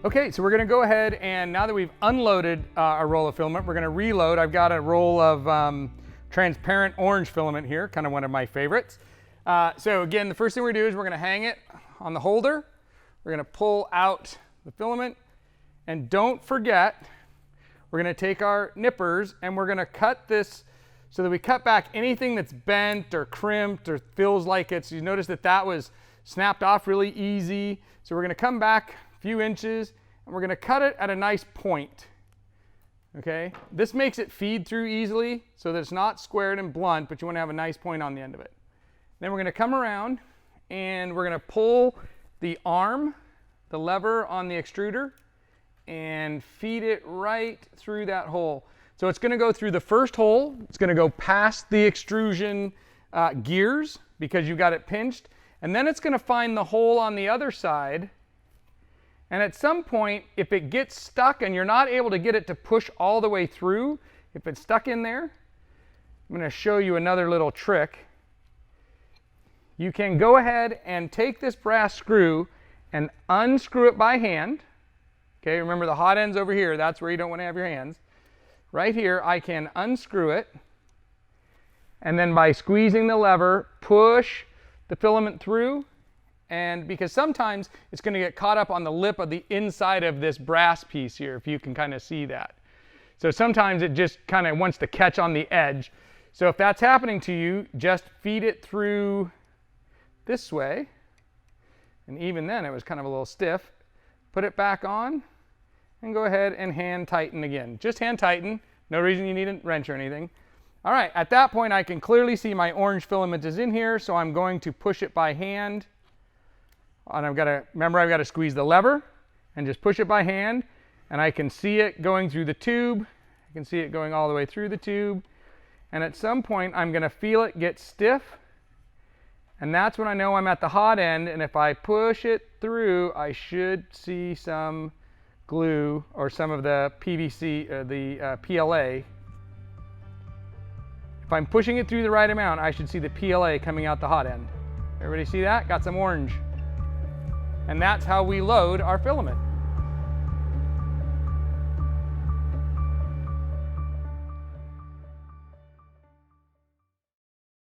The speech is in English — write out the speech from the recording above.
Okay, so we're gonna go ahead and now that we've unloaded our roll of filament, we're gonna reload. I've got a roll of transparent orange filament here, kind of one of my favorites. So again, the first thing we're gonna do is we're gonna hang it on the holder. We're gonna pull out the filament, and don't forget, we're gonna take our nippers and we're gonna cut this so that we cut back anything that's bent or crimped or feels like it's, you notice that that was snapped off really easy. So we're gonna come back a few inches and we're gonna cut it at a nice point. Okay, this makes it feed through easily so that it's not squared and blunt, but you wanna have a nice point on the end of it. Then we're gonna come around and we're gonna pull the arm, the lever on the extruder, and feed it right through that hole. So it's going to go through the first hole. It's going to go past the extrusion gears because you got it pinched, and then it's going to find the hole on the other side. And at some point, if it gets stuck and you're not able to get it to push all the way through, if it's stuck in there, I'm going to show you another little trick. You can go ahead and take this brass screw and unscrew it by hand. Okay, remember the hot end's over here. That's where you don't want to have your hands. Right here, I can unscrew it. And then by squeezing the lever, push the filament through. And because sometimes it's going to get caught up on the lip of the inside of this brass piece here, if you can kind of see that. So sometimes it just kind of wants to catch on the edge. So if that's happening to you, just feed it through this way. And even then, it was kind of a little stiff. Put it back on. And go ahead and hand tighten again. Just hand tighten. No reason you need a wrench or anything. All right, at that point I can clearly see my orange filament is in here, so I'm going to push it by hand. And I've got to squeeze the lever and just push it by hand. And I can see it going through the tube. I can see it going all the way through the tube. And at some point I'm going to feel it get stiff. And that's when I know I'm at the hot end. And if I push it through, I should see some glue or some of the PVC, the PLA. If I'm pushing it through the right amount, I should see the PLA coming out the hot end. Everybody see that? Got some orange. And that's how we load our filament.